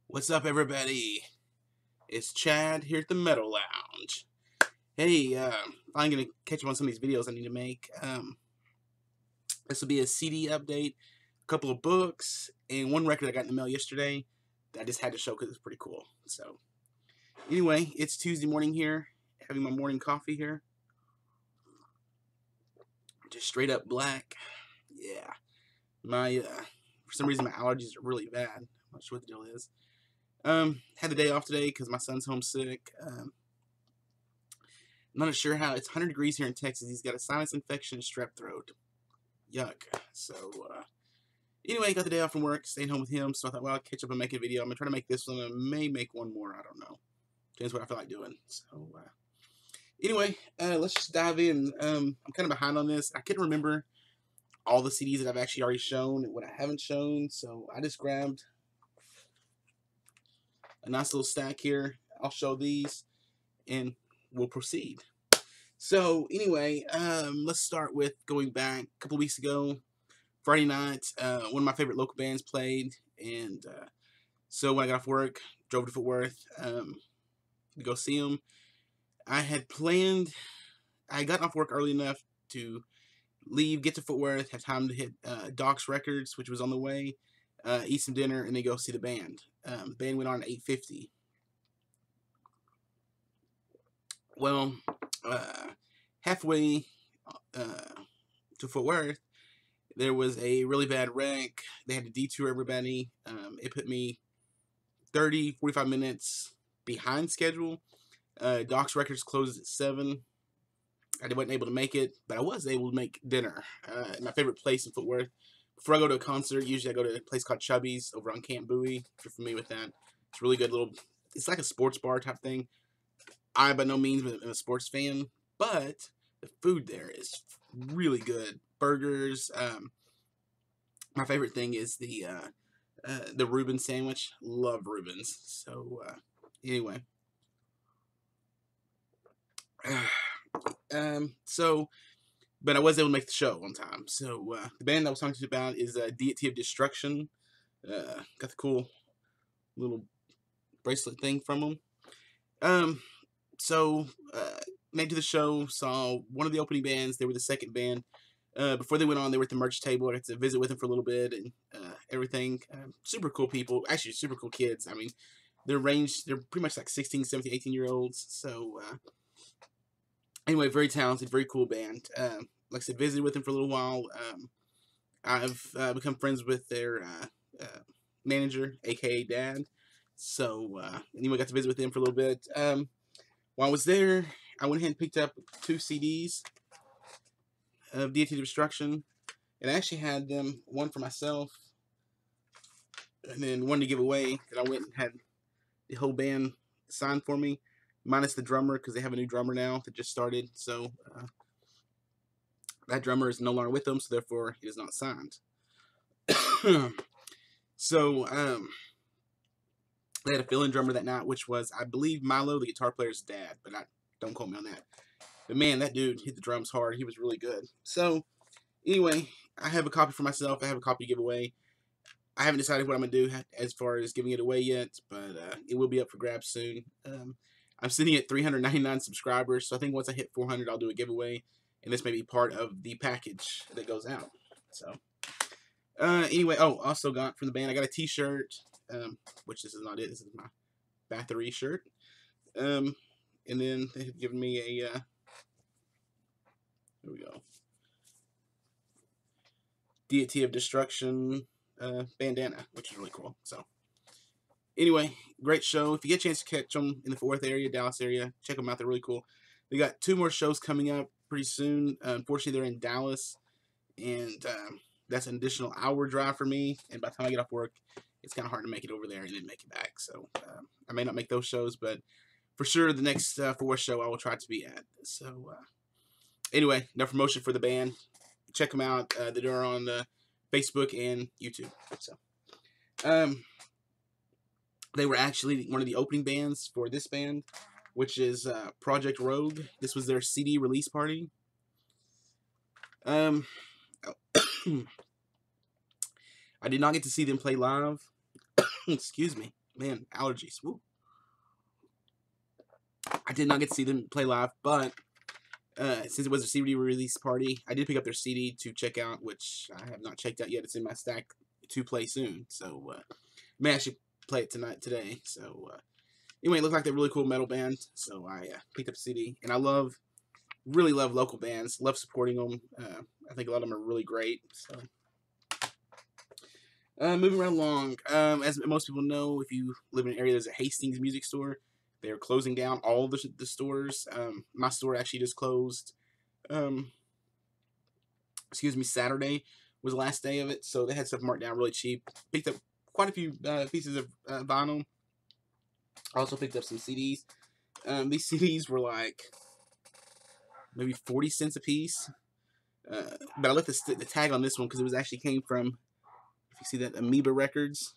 What's up, everybody? It's Chad here at the Metal Lounge. Hey, I'm gonna catch up on some of these videos I need to make. This will be a CD update, a couple of books, and one record I got in the mail yesterday that I just had to show because it's pretty cool. So, anyway, it's Tuesday morning here, having my morning coffee here. Just straight up black. Yeah. For some reason, my allergies are really bad. I'm not sure what the deal is. Had the day off today because my son's homesick. I'm not sure how. It's 100 degrees here in Texas. He's got a sinus infection, strep throat. Yuck. So, anyway, got the day off from work, staying home with him. So I thought, well, I'll catch up and make a video. I'm going to try to make this one. I may make one more. I don't know. Depends what I feel like doing. So, anyway, let's just dive in. I'm kind of behind on this. I couldn't remember all the CDs that I've actually already shown and what I haven't shown. So I just grabbed a nice little stack here. I'll show these and we'll proceed. So anyway, let's start with going back a couple weeks ago. Friday night, one of my favorite local bands played, and so when I got off work, drove to Fort Worth to go see them. I had planned, I got off work early enough to leave, get to Fort Worth, have time to hit Doc's Records, which was on the way, eat some dinner, and then go see the band. The band went on at 8:50. Well, halfway to Fort Worth, there was a really bad wreck. They had to detour everybody. It put me 30, 45 minutes behind schedule. Doc's Records closed at 7. I wasn't able to make it, but I was able to make dinner at my favorite place in Fort Worth. Before I go to a concert, usually I go to a place called Chubby's over on Camp Bowie, if you're familiar with that. It's a really good little, it's like a sports bar type thing. I, by no means, am a sports fan, but the food there is really good. Burgers. My favorite thing is the Reuben sandwich. Love Reubens. So anyway, but I was able to make the show on time. So the band I was talking to you about is Deity of Destruction. Got the cool little bracelet thing from them. So made to the show, saw one of the opening bands. They were the second band. Before they went on, they were at the merch table. I got to visit with them for a little bit and everything. Super cool people. Actually, super cool kids. I mean, they're pretty much like 16, 17, 18-year-olds. So anyway, very talented, very cool band. Like I said, visited with them for a little while. I've become friends with their manager, a.k.a. Dad. So anyway, got to visit with them for a little bit. While I was there, I went ahead and picked up 2 CDs of Deity of Destruction, and I actually had them, one for myself, and then one to give away, that I went and had the whole band signed for me, minus the drummer, because they have a new drummer now that just started, so that drummer is no longer with them, so therefore he is not signed. So, they had a fill-in drummer that night, which was, I believe, Milo, the guitar player's dad, but don't quote me on that. But man, that dude hit the drums hard. He was really good. So, anyway, I have a copy for myself. I have a copy to give away. I haven't decided what I'm going to do as far as giving it away yet, but it will be up for grabs soon. I'm sitting at 399 subscribers, so I think once I hit 400, I'll do a giveaway, and this may be part of the package that goes out. So, anyway, also got from the band, I got a t-shirt, which this is not it. This is my Bathory shirt. And then they have given me a, here we go, Deity of Destruction bandana, which is really cool. So, anyway, great show. If you get a chance to catch them in the Fort Worth area, Dallas area, check them out. They're really cool. They got 2 more shows coming up pretty soon. Unfortunately, they're in Dallas, and that's an additional hour drive for me. And by the time I get off work, it's kind of hard to make it over there and then make it back. So, I may not make those shows, but for sure, the next Fort Worth show I will try to be at. So, anyway, enough promotion for the band. Check them out. They're on Facebook and YouTube. So, they were actually one of the opening bands for this band, which is Project Rogue. This was their CD release party. I did not get to see them play live. Excuse me. man, allergies. Woo. I did not get to see them play live, but since it was a CD release party, I did pick up their CD to check out, which I have not checked out yet. It's in my stack to play soon, so may actually play it today. So anyway, it looked like they're a really cool metal band, so I picked up the CD, and I really love local bands, love supporting them. I think a lot of them are really great. So moving right along, as most people know, if you live in an area, there's a Hastings music store. They're closing down all the stores. My store actually just closed. Excuse me, Saturday was the last day of it, so they had stuff marked down really cheap. Picked up quite a few pieces of vinyl. I also picked up some CDs. These CDs were like maybe 40 cents a piece. But I left the tag on this one because it was actually came from, if you see that, Amoeba Records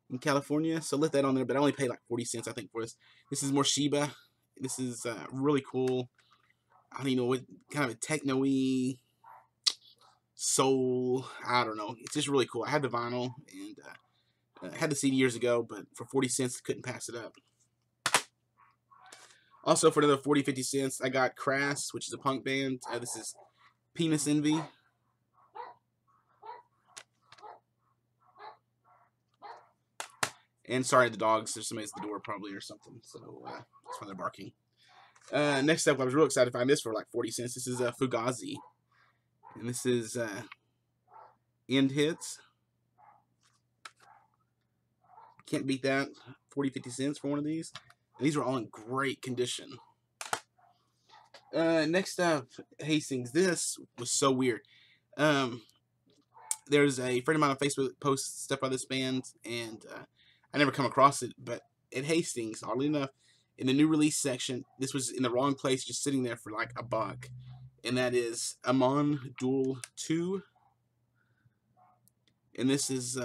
in California. So I left that on there, but I only paid like 40 cents, I think, for this. This is Morshiba. This is really cool. I don't even know what kind of a techno-y soul. I don't know. It's just really cool. I had the vinyl and I had the CD years ago, but for 40 cents, couldn't pass it up. Also, for another 40, 50 cents, I got Crass, which is a punk band. This is Penis Envy. And sorry, the dogs. There's somebody at the door probably or something. So that's why they're barking. Next up, I was real excited to find this for like 40 cents. This is Fugazi. And this is End Hits. Can't beat that. 40, 50 cents for one of these. And these are all in great condition. Next up, Hastings. This was so weird. There's a friend of mine on Facebook that posts stuff by this band, and I never come across it, but at Hastings, oddly enough, in the new release section, this was in the wrong place, just sitting there for like $1. And that is Amon Duel 2. And this is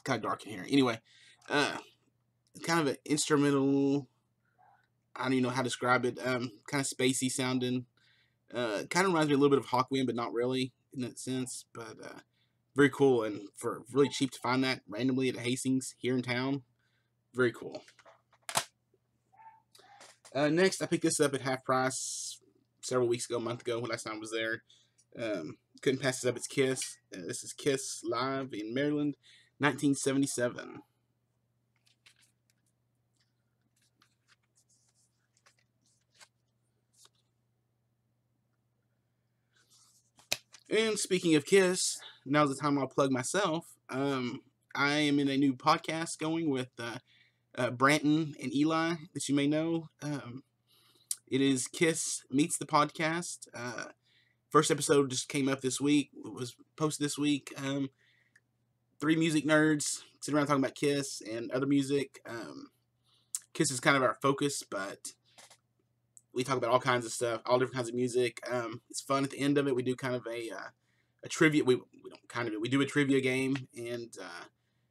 kind of dark in here. Anyway, kind of an instrumental, I don't even know how to describe it, kind of spacey sounding. Kind of reminds me a little bit of Hawkwind, but not really in that sense. But very cool, and for really cheap to find that randomly at Hastings here in town. Very cool. Next, I picked this up at half price several weeks ago, a month ago, when last time I was there. Couldn't pass this up. It's Kiss. This is Kiss live in Maryland, 1977. And speaking of Kiss, now's the time I'll plug myself. I am in a new podcast going with Branton and Eli that you may know. It is Kiss Meets the Podcast. First episode just came up this week. It was posted this week. 3 music nerds sitting around talking about Kiss and other music. Kiss is kind of our focus, but we talk about all kinds of stuff, all different kinds of music. It's fun. At the end of it, we do kind of a trivia. We don't kind of it. We do a trivia game, and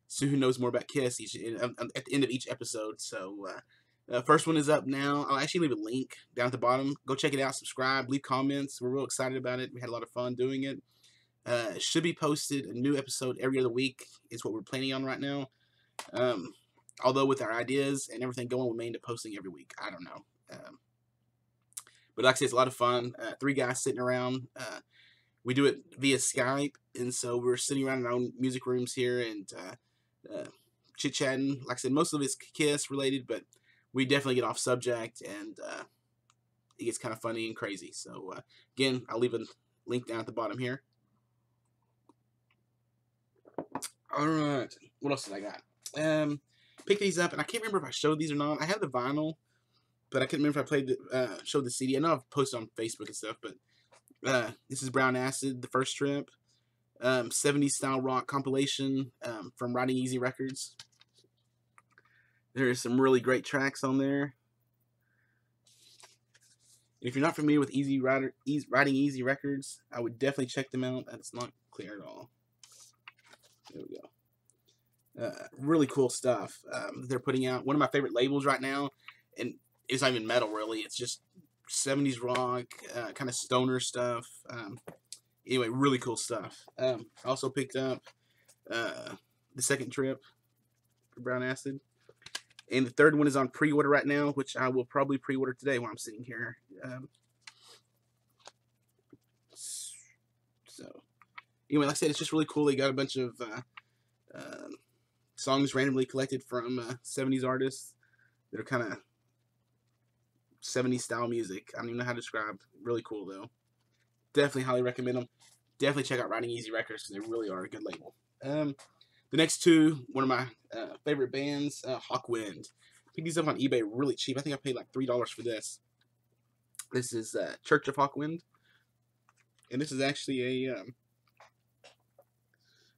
see who knows more about Kiss at the end of each episode. So first one is up now. I'll actually leave a link down at the bottom. Go check it out. Subscribe. Leave comments. We're real excited about it. We had a lot of fun doing it. Should be posted a new episode every other week is what we're planning on right now. Although with our ideas and everything going, we may end up posting every week. I don't know. But like I said, it's a lot of fun. 3 guys sitting around. We do it via Skype, and so we're sitting around in our own music rooms here and chit-chatting. Like I said, most of it's Kiss related, but we definitely get off subject, and it gets kind of funny and crazy. So again, I'll leave a link down at the bottom here. All right, what else did I got? Picked these up, and I can't remember if I showed these or not. I have the vinyl, but I can't remember if I showed the CD. I know I've posted on Facebook and stuff, but this is Brown Acid, the first trip. 70s style rock compilation from Riding Easy Records. There are some really great tracks on there. If you're not familiar with Riding Easy Records, I would definitely check them out. That's not clear at all. There we go. Really cool stuff they're putting out. One of my favorite labels right now, and it's not even metal really. It's just 70s rock, kind of stoner stuff. Anyway, really cool stuff. I also picked up the second trip for Brown Acid. And the third one is on pre-order right now, which I will probably pre-order today while I'm sitting here. So, anyway, like I said, it's just really cool. They got a bunch of songs randomly collected from 70s artists that are kind of 70s style music. I don't even know how to describe. Really cool, though. Definitely highly recommend them. Definitely check out Riding Easy Records because they really are a good label. The next two, one of my favorite bands, Hawkwind. Picked these up on eBay really cheap. I think I paid like $3 for this. This is Church of Hawkwind. And this is actually a,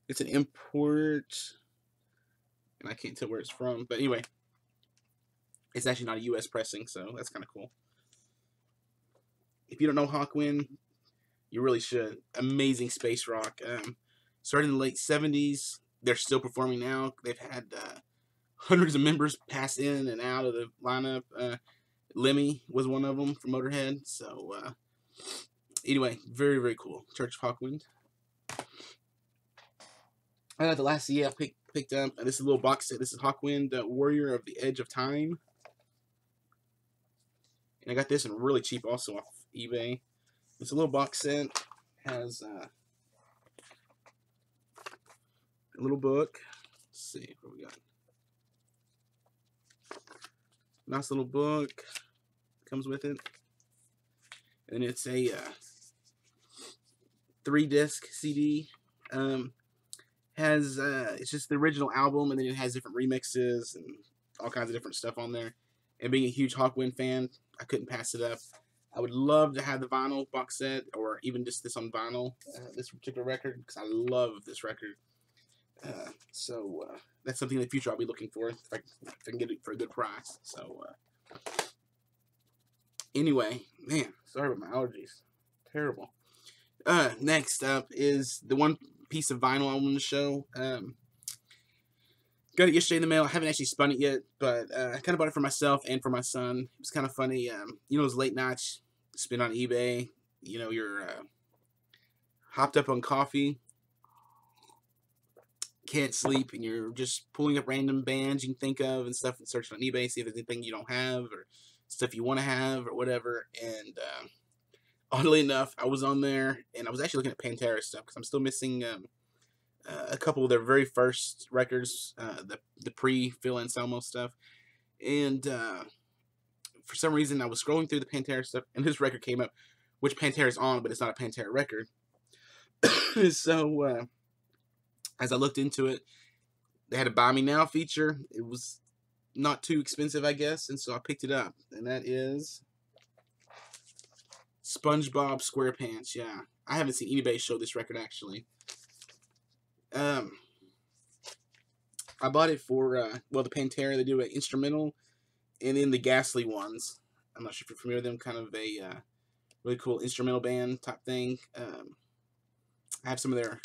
it's an import, and I can't tell where it's from. But anyway, it's actually not a U.S. pressing, so that's kind of cool. If you don't know Hawkwind, you really should. Amazing space rock. Started in the late 70s. They're still performing now. They've had hundreds of members pass in and out of the lineup. Lemmy was one of them from Motorhead. So anyway, very, very cool. Church of Hawkwind. The last CD I picked up, this is a little box set. This is Hawkwind, Warrior of the Edge of Time. And I got this in really cheap also off eBay. It's a little box set. Has a little book. Let's see what we got. Nice little book. Comes with it. And it's a 3-disc CD. It's just the original album, and then it has different remixes and all kinds of different stuff on there. And being a huge Hawkwind fan, I couldn't pass it up. I would love to have the vinyl box set, or even just this on vinyl, this particular record, because I love this record. So that's something in the future I'll be looking for if I can get it for a good price. So anyway, man, sorry about my allergies. Terrible. Next up is the one piece of vinyl I want to show. Got it yesterday in the mail. I haven't actually spun it yet, but I kind of bought it for myself and for my son. It was kind of funny. You know, those late nights spent on eBay. You know, you're hopped up on coffee, can't sleep, and you're just pulling up random bands you can think of and stuff and searching on eBay, see if there's anything you don't have or stuff you want to have or whatever. And oddly enough, I was on there, and I was actually looking at Pantera stuff because I'm still missing a couple of their very first records, the pre-Phil Anselmo stuff. And for some reason, I was scrolling through the Pantera stuff, and this record came up, which Pantera's on, but it's not a Pantera record. So as I looked into it, they had a Buy Me Now feature. It was not too expensive, I guess, and so I picked it up. And that is SpongeBob SquarePants. Yeah, I haven't seen anybody show this record, actually. I bought it for, well, the Pantera. They do an instrumental, and then the Ghastly ones. I'm not sure if you're familiar with them. Kind of a really cool instrumental band type thing. I have some of their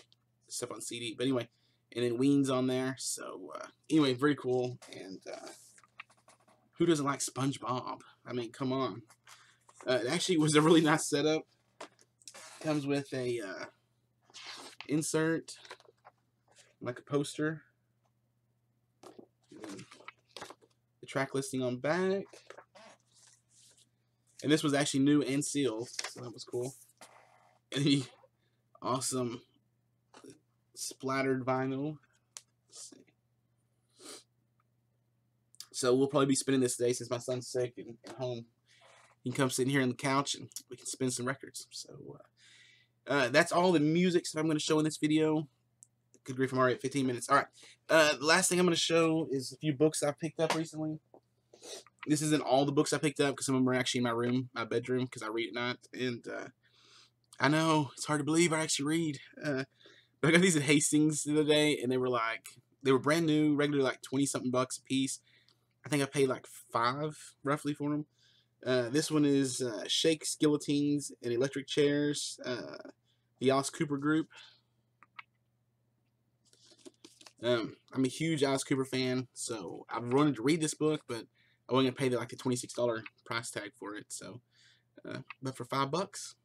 stuff on CD. But anyway, and then Ween's on there. So, anyway, very cool. And who doesn't like SpongeBob? I mean, come on. It actually was a really nice setup. Comes with a insert, like a poster. The track listing on back. And this was actually new and sealed, so that was cool. And the awesome splattered vinyl. Let's see. So we'll probably be spinning this today since my son's sick and home. He can come sit here on the couch and we can spin some records. So that's all the music stuff I'm going to show in this video. Good grief, I'm already at 15 minutes. All right. The last thing I'm going to show is a few books I've picked up recently. This isn't all the books I picked up because some of them are actually in my room, my bedroom, because I read at night. And I know it's hard to believe I actually read. But I got these at Hastings the other day, and they were brand new, regular like 20-something bucks a piece. I think I paid like $5 roughly for them. This one is Shakes, Guillotines, and Electric Chairs, the Alice Cooper Group. I'm a huge Alice Cooper fan, so I wanted to read this book, but I wasn't going to pay like the $26 price tag for it. So, but for $5,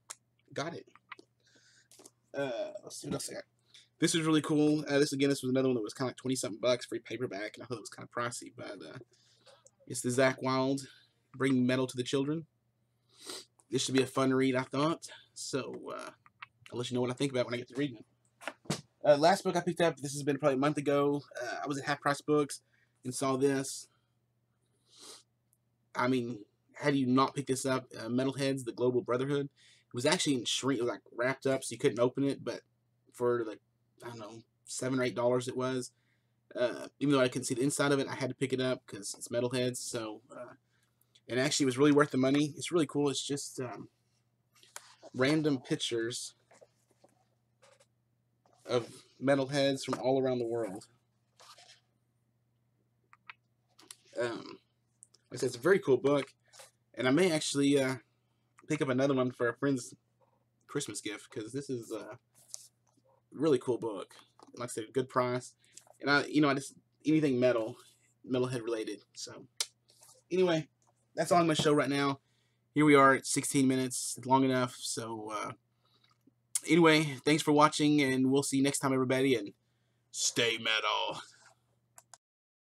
got it. Let's see what else I got. This was really cool. This was another one that was kind of like 20-something bucks, free paperback, and I thought it was kind of pricey, but it's the Zakk Wylde, Bringing Metal to the Children. This should be a fun read, I thought. So I'll let you know what I think about it when I get to reading it. Last book I picked up, this has been probably a month ago. I was at Half Price Books and saw this. I mean, how do you not pick this up? Metalheads, The Global Brotherhood. It was actually in shrink, it was like wrapped up, so you couldn't open it, but for like, I don't know, $7 or $8 it was. Even though I couldn't see the inside of it, I had to pick it up because it's Metalheads. So, and actually, it was really worth the money. It's really cool. It's just random pictures of Metalheads from all around the world. Like I said, it's a very cool book, and I may actually pick up another one for a friend's Christmas gift because this is a really cool book. Like I said, good price. And I just anything metalhead related. So anyway, that's all I'm gonna show right now. Here we are at 16 minutes, long enough. So anyway, thanks for watching, and we'll see you next time, everybody. And stay metal.